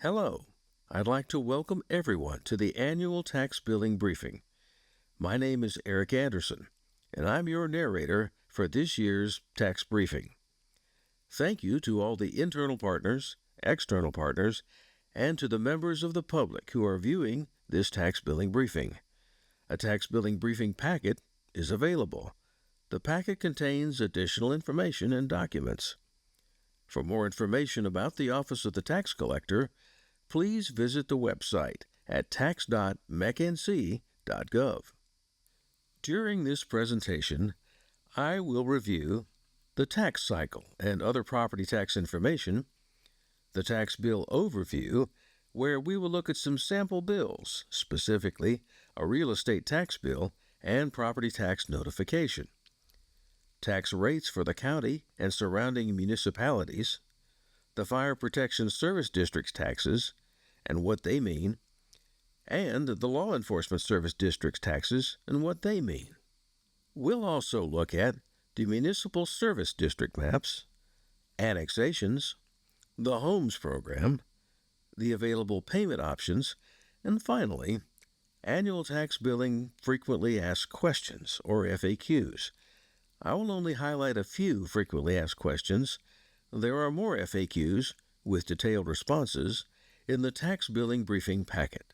Hello. I'd like to welcome everyone to the annual tax billing briefing. My name is Eric Anderson, and I'm your narrator for this year's tax briefing. Thank you to all the internal partners, external partners, and to the members of the public who are viewing this tax billing briefing. A tax billing briefing packet is available. The packet contains additional information and documents. For more information about the Office of the Tax Collector, please visit the website at tax.mecnc.gov. During this presentation, I will review the tax cycle and other property tax information, the tax bill overview, where we will look at some sample bills, specifically a real estate tax bill and property tax notification, tax rates for the county and surrounding municipalities, the Fire Protection Service District's taxes and what they mean, and the Law Enforcement Service District's taxes and what they mean. We'll also look at the Municipal Service District maps, annexations, the Homes Program, the available payment options, and finally, annual tax billing frequently asked questions, or FAQs. I will only highlight a few frequently asked questions. There are more FAQs with detailed responses in the tax billing briefing packet.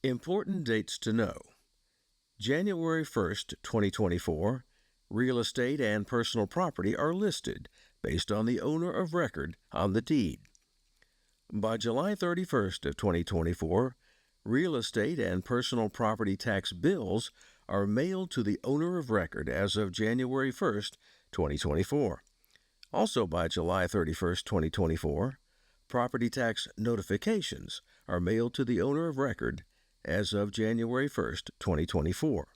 Important dates to know. January 1st, 2024, real estate and personal property are listed based on the owner of record on the deed. By July 31st of 2024, real estate and personal property tax bills are mailed to the owner of record as of January 1st, 2024. Also by July 31st, 2024, property tax notifications are mailed to the owner of record as of January 1st, 2024.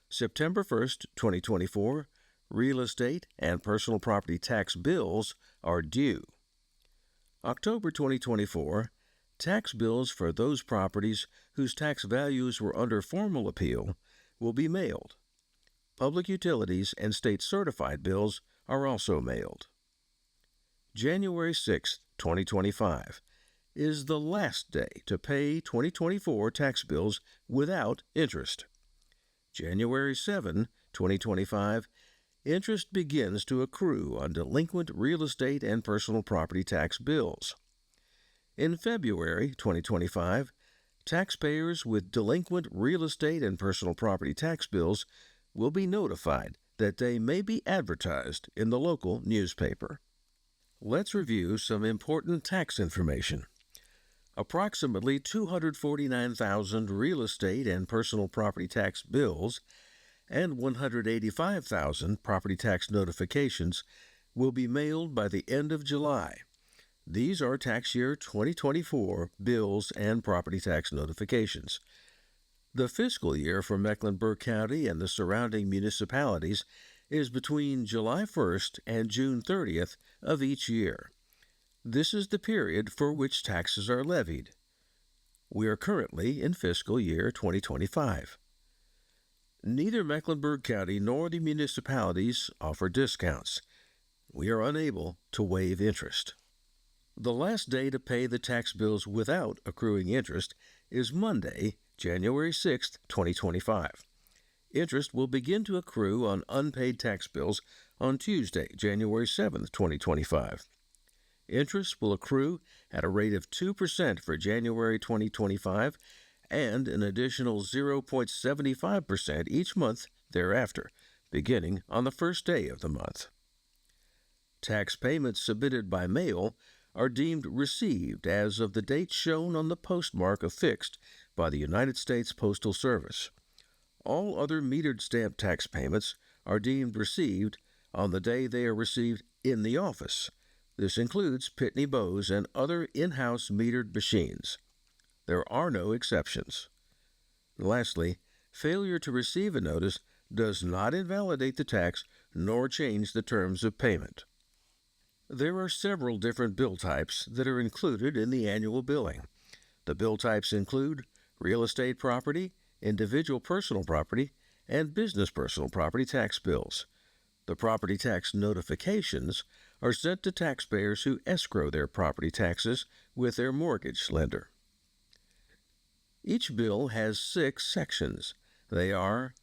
September 1st, 2024, real estate and personal property tax bills are due. October 2024, tax bills for those properties whose tax values were under formal appeal will be mailed. Public utilities and state certified bills are also mailed. January 6, 2025, is the last day to pay 2024 tax bills without interest. January 7, 2025, interest begins to accrue on delinquent real estate and personal property tax bills. In February 2025, taxpayers with delinquent real estate and personal property tax bills will be notified that they may be advertised in the local newspaper. Let's review some important tax information. Approximately 249,000 real estate and personal property tax bills and 185,000 property tax notifications will be mailed by the end of July. These are tax year 2024 bills and property tax notifications. The fiscal year for Mecklenburg County and the surrounding municipalities is between July 1st and June 30th of each year. This is the period for which taxes are levied. We are currently in fiscal year 2025. Neither Mecklenburg County nor the municipalities offer discounts. We are unable to waive interest. The last day to pay the tax bills without accruing interest is Monday, January 6, 2025. Interest will begin to accrue on unpaid tax bills on Tuesday, January 7, 2025. Interest will accrue at a rate of 2% for January 2025 and an additional 0.75% each month thereafter, beginning on the first day of the month. Tax payments submitted by mail are deemed received as of the date shown on the postmark affixed by the United States Postal Service. All other metered stamp tax payments are deemed received on the day they are received in the office. This includes Pitney Bowes and other in-house metered machines. There are no exceptions. Lastly, failure to receive a notice does not invalidate the tax nor change the terms of payment. There are several different bill types that are included in the annual billing. The bill types include real estate property, individual personal property, and business personal property tax bills. The property tax notifications are sent to taxpayers who escrow their property taxes with their mortgage lender. Each bill has 6 sections. They are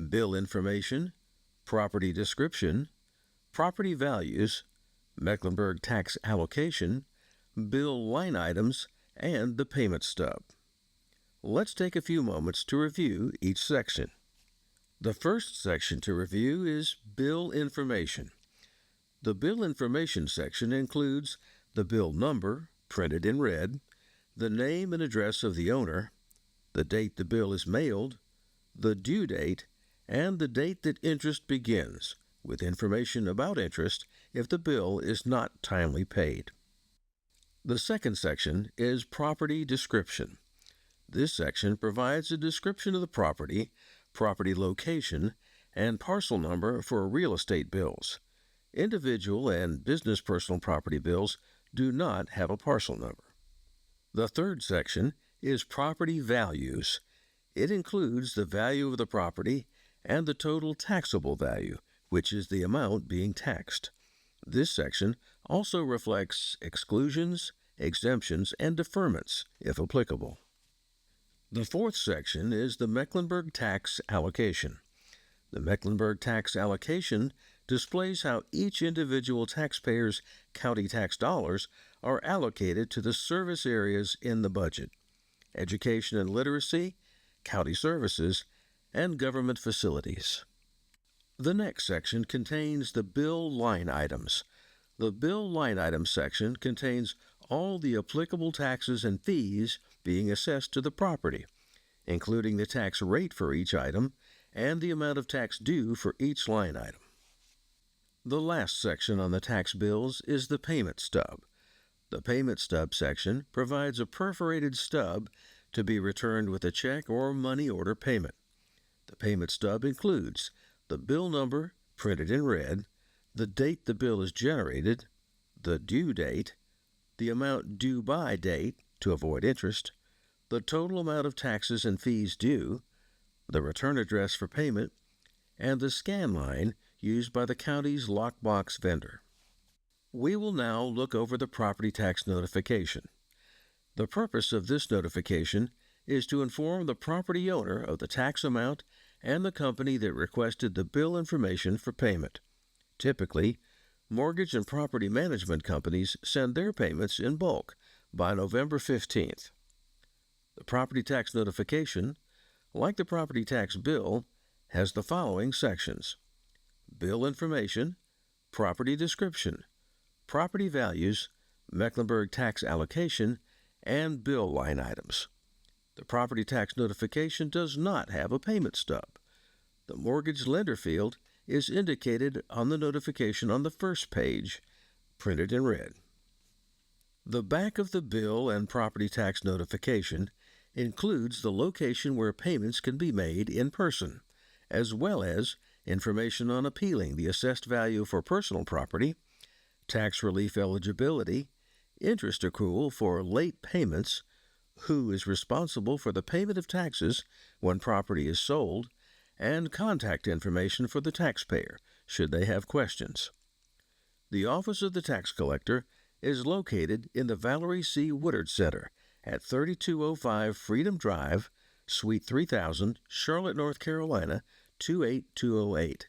bill information, property description, property values, Mecklenburg tax allocation, bill line items, and the payment stub. Let's take a few moments to review each section. The first section to review is bill information. The bill information section includes the bill number, printed in red, the name and address of the owner, the date the bill is mailed, the due date, and the date that interest begins, with information about interest if the bill is not timely paid. The second section is property description. This section provides a description of the property, property location, and parcel number for real estate bills. Individual and business personal property bills do not have a parcel number. The third section is property values. It includes the value of the property and the total taxable value, which is the amount being taxed. This section also reflects exclusions, exemptions, and deferments, if applicable. The fourth section is the Mecklenburg tax allocation. The Mecklenburg tax allocation displays how each individual taxpayer's county tax dollars are allocated to the service areas in the budget: education and literacy, county services, and government facilities. The next section contains the bill line items. The bill line items section contains all the applicable taxes and fees being assessed to the property, including the tax rate for each item and the amount of tax due for each line item. The last section on the tax bills is the payment stub. The payment stub section provides a perforated stub to be returned with a check or money order payment. The payment stub includes the bill number, printed in red, the date the bill is generated, the due date, the amount due by date to avoid interest, the total amount of taxes and fees due, the return address for payment, and the scan line used by the county's lockbox vendor. We will now look over the property tax notification. The purpose of this notification is to inform the property owner of the tax amount and the company that requested the bill information for payment. Typically, mortgage and property management companies send their payments in bulk by November 15th. The property tax notification, like the property tax bill, has the following sections: bill information, property description, property values, Mecklenburg tax allocation, and bill line items. The property tax notification does not have a payment stub. The mortgage lender field is indicated on the notification on the first page, printed in red. The back of the bill and property tax notification includes the location where payments can be made in person, as well as information on appealing the assessed value for personal property, tax relief eligibility, interest accrual for late payments, who is responsible for the payment of taxes when property is sold, and contact information for the taxpayer should they have questions. The Office of the Tax Collector is located in the Valerie C. Woodard Center at 3205 Freedom Drive, Suite 3000, Charlotte, North Carolina, 28208.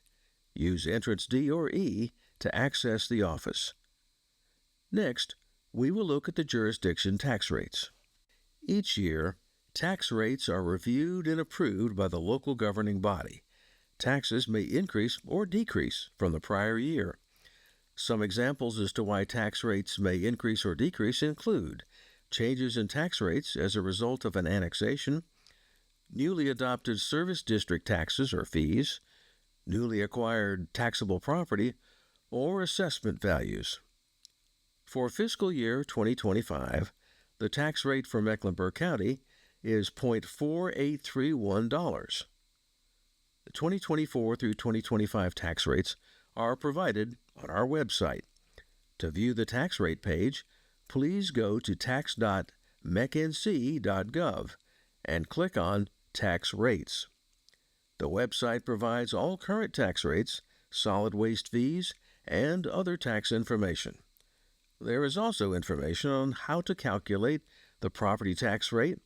Use entrance D or E to access the office. Next, we will look at the jurisdiction tax rates. Each year, tax rates are reviewed and approved by the local governing body. Taxes may increase or decrease from the prior year. Some examples as to why tax rates may increase or decrease include changes in tax rates as a result of an annexation, newly adopted service district taxes or fees, newly acquired taxable property, or assessment values. For fiscal year 2025, the tax rate for Mecklenburg County is $0.4831. The 2024 through 2025 tax rates are provided on our website. To view the tax rate page, please go to tax.mecnc.gov and click on Tax Rates. The website provides all current tax rates, solid waste fees, and other tax information. There is also information on how to calculate the property tax rate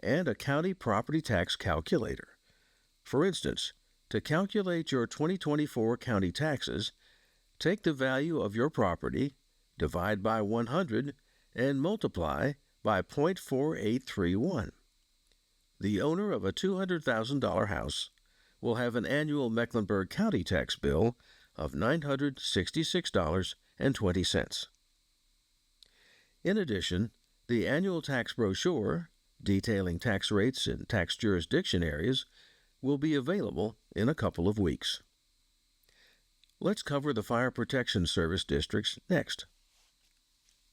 and a county property tax calculator. For instance, to calculate your 2024 county taxes, take the value of your property, divide by 100, and multiply by 0.4831. The owner of a $200,000 house will have an annual Mecklenburg County tax bill of $966.20. In addition, the annual tax brochure, detailing tax rates in tax jurisdiction areas, will be available in a couple of weeks. Let's cover the Fire Protection Service districts next.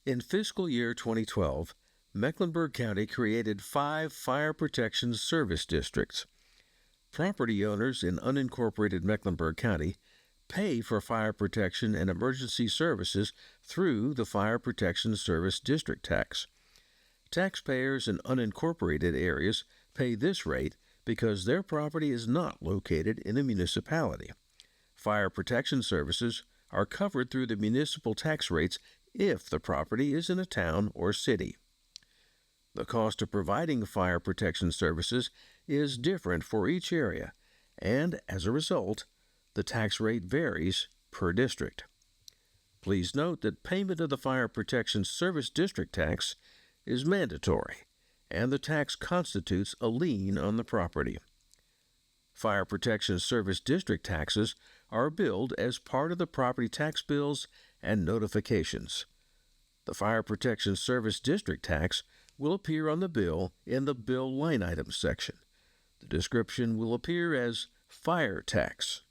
In fiscal year 2012, Mecklenburg County created 5 Fire Protection Service districts. Property owners in unincorporated Mecklenburg County pay for fire protection and emergency services through the Fire Protection Service District tax. Taxpayers in unincorporated areas pay this rate because their property is not located in a municipality. Fire protection services are covered through the municipal tax rates if the property is in a town or city. The cost of providing fire protection services is different for each area, and as a result, the tax rate varies per district. Please note that payment of the Fire Protection Service District tax is mandatory, and the tax constitutes a lien on the property. Fire Protection Service District taxes are billed as part of the property tax bills and notifications. The Fire Protection Service District tax will appear on the bill in the Bill Line Items section. The description will appear as fire tax.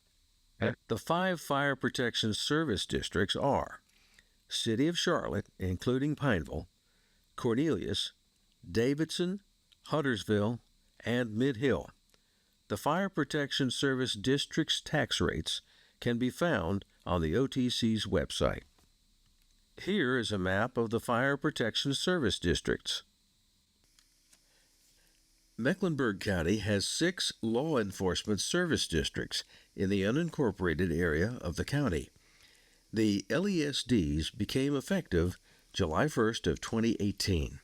The 5 Fire Protection Service districts are City of Charlotte, including Pineville, Cornelius, Davidson, Huntersville, and Mid-Hill. The Fire Protection Service district's tax rates can be found on the OTC's website. Here is a map of the Fire Protection Service districts. Mecklenburg County has 6 law enforcement service districts in the unincorporated area of the county. The LESDs became effective July 1st of 2018.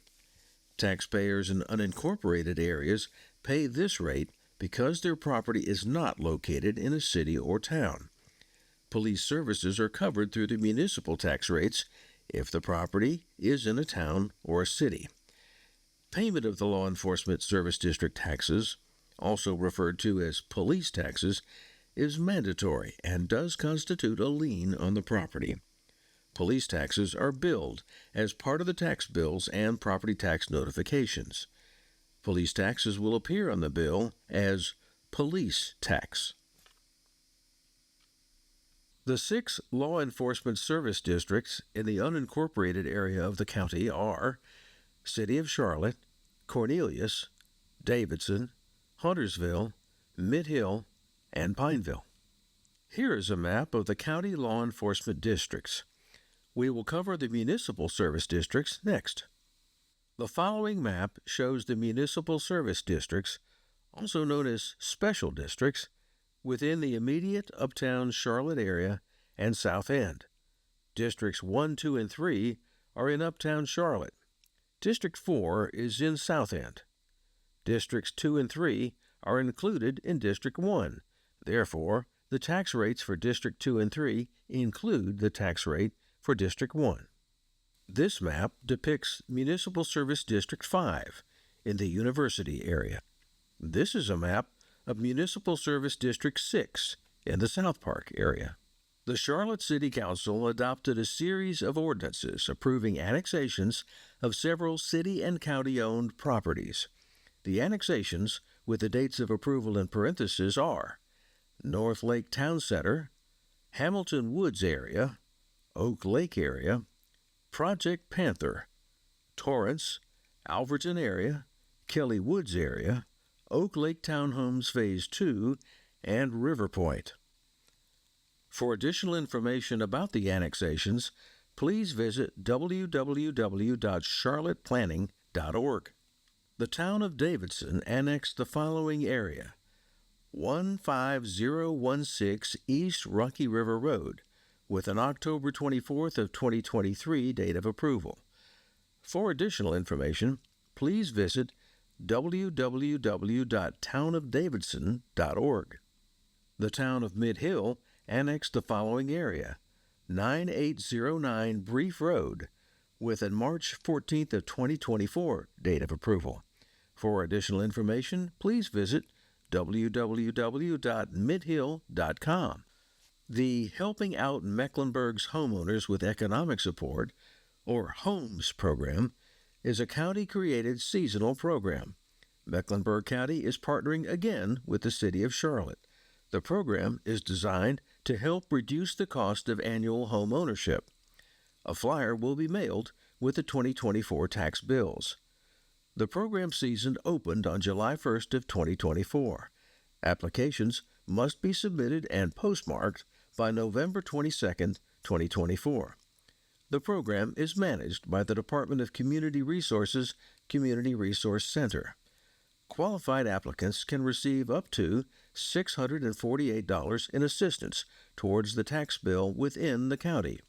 Taxpayers in unincorporated areas pay this rate because their property is not located in a city or town. Police services are covered through the municipal tax rates if the property is in a town or a city. Payment of the Law Enforcement Service District taxes, also referred to as police taxes, is mandatory and does constitute a lien on the property. Police taxes are billed as part of the tax bills and property tax notifications. Police taxes will appear on the bill as police tax. The 6 law enforcement service districts in the unincorporated area of the county are City of Charlotte, Cornelius, Davidson, Huntersville, Mid-Hill, and Pineville. Here is a map of the county law enforcement districts. We will cover the municipal service districts next. The following map shows the municipal service districts, also known as special districts, within the immediate uptown Charlotte area and South End. Districts 1, 2, and 3 are in uptown Charlotte. District 4 is in South End. Districts 2 and 3 are included in District 1. Therefore, the tax rates for District 2 and 3 include the tax rate for District 1. This map depicts Municipal Service District 5 in the University area. This is a map of Municipal Service District 6 in the South Park area. The Charlotte City Council adopted a series of ordinances approving annexations of several city and county-owned properties. The annexations, with the dates of approval in parentheses, are North Lake Town Center, Hamilton Woods area, Oak Lake area, Project Panther, Torrance, Alverton area, Kelly Woods area, Oak Lake Townhomes Phase 2, and River Point. For additional information about the annexations, please visit www.charlotteplanning.org. The town of Davidson annexed the following area: 15016 East Rocky River Road, with an October 24th of 2023 date of approval. For additional information, please visit www.townofdavidson.org. The town of Mid Hill annexed the following area: 9809 Brief Road, with a March 14th of 2024 date of approval. For additional information, please visit www.midhill.com. The Helping Out Mecklenburg's Homeowners with Economic Support, or HOMES program, is a county-created seasonal program. Mecklenburg County is partnering again with the City of Charlotte. The program is designed to help reduce the cost of annual home ownership. A flyer will be mailed with the 2024 tax bills. The program season opened on July 1st of 2024. Applications must be submitted and postmarked by November 22nd, 2024. The program is managed by the Department of Community Resources Community Resource Center. Qualified applicants can receive up to $648 in assistance towards the tax bill within the county.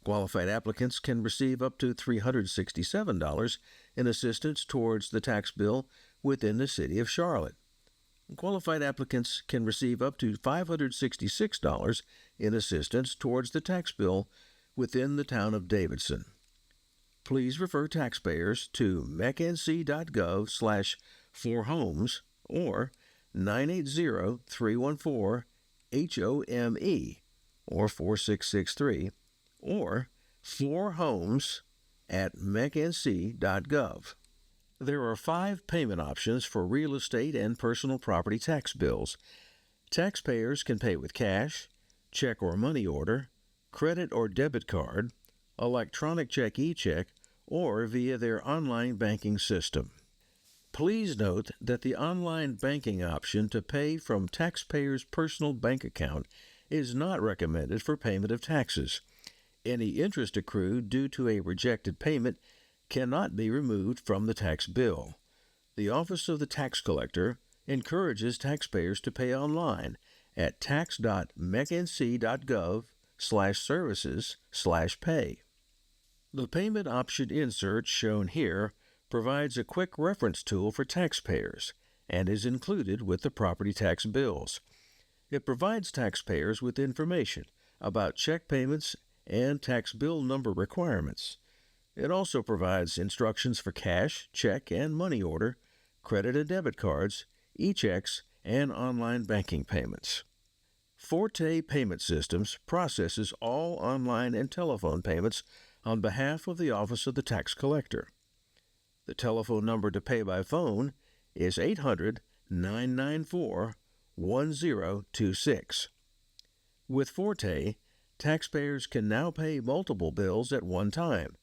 Qualified applicants can receive up to $367 in assistance towards the tax bill within the City of Charlotte. Qualified applicants can receive up to $566 in assistance towards the tax bill within the town of Davidson. Please refer taxpayers to mecnc.gov/forhomes or 980-314-HOME or 4663 or forhomes@mecnc.gov. There are 5 payment options for real estate and personal property tax bills. Taxpayers can pay with cash, check or money order, credit or debit card, electronic check e-check, or via their online banking system. Please note that the online banking option to pay from taxpayers' personal bank account is not recommended for payment of taxes. Any interest accrued due to a rejected payment cannot be removed from the tax bill. The Office of the Tax Collector encourages taxpayers to pay online at tax.mecnc.gov/services/pay. The payment option insert shown here provides a quick reference tool for taxpayers and is included with the property tax bills. It provides taxpayers with information about check payments and tax bill number requirements. It also provides instructions for cash, check, and money order, credit and debit cards, e-checks, and online banking payments. Forte Payment Systems processes all online and telephone payments on behalf of the Office of the Tax Collector. The telephone number to pay by phone is 800-994-1026. With Forte, taxpayers can now pay multiple bills at one time.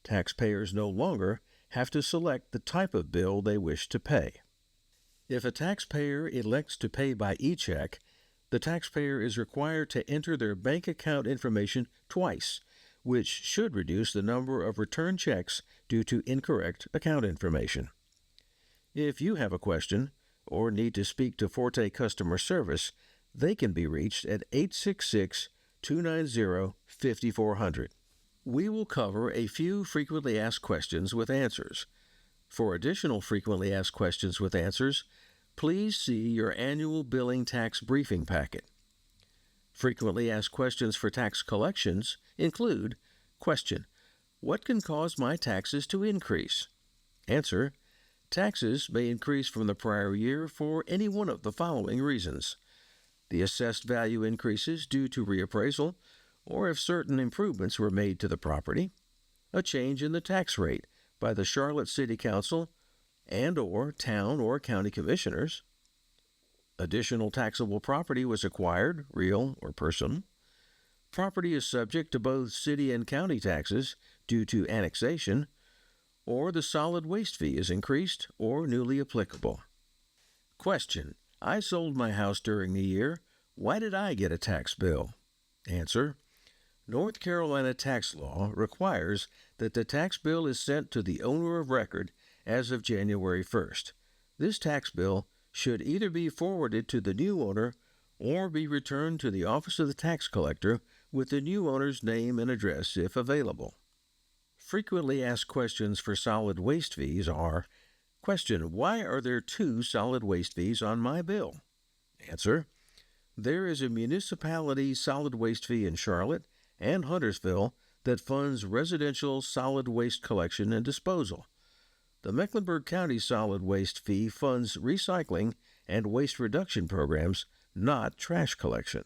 Taxpayers no longer have to select the type of bill they wish to pay. If a taxpayer elects to pay by e-check, the taxpayer is required to enter their bank account information twice, which should reduce the number of return checks due to incorrect account information. If you have a question or need to speak to Forte customer service, they can be reached at 866-290-5400. We will cover a few frequently asked questions with answers. For additional frequently asked questions with answers, please see your annual billing tax briefing packet. Frequently asked questions for tax collections include: Question: what can cause my taxes to increase? Answer: taxes may increase from the prior year for any one of the following reasons: the assessed value increases due to reappraisal, or if certain improvements were made to the property, a change in the tax rate by the Charlotte City Council and/or town or county commissioners, additional taxable property was acquired, real or personal, property is subject to both city and county taxes due to annexation, or the solid waste fee is increased or newly applicable. Question: I sold my house during the year. Why did I get a tax bill? Answer: North Carolina tax law requires that the tax bill is sent to the owner of record as of January 1st. This tax bill should either be forwarded to the new owner or be returned to the Office of the Tax Collector with the new owner's name and address if available. Frequently asked questions for solid waste fees are: Question: Why are there two solid waste fees on my bill? Answer: There is a municipality solid waste fee in Charlotte and Huntersville that funds residential solid waste collection and disposal. The Mecklenburg County solid waste fee funds recycling and waste reduction programs, not trash collection.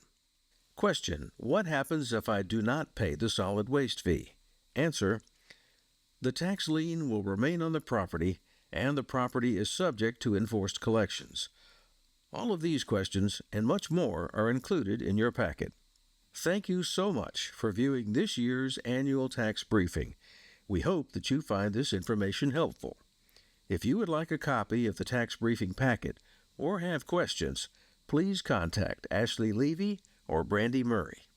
Question: What happens if I do not pay the solid waste fee? Answer: The tax lien will remain on the property, and the property is subject to enforced collections. All of these questions and much more are included in your packet. Thank you so much for viewing this year's annual tax briefing. We hope that you find this information helpful. If you would like a copy of the tax briefing packet or have questions, please contact Ashley Levy or Brandy Murray.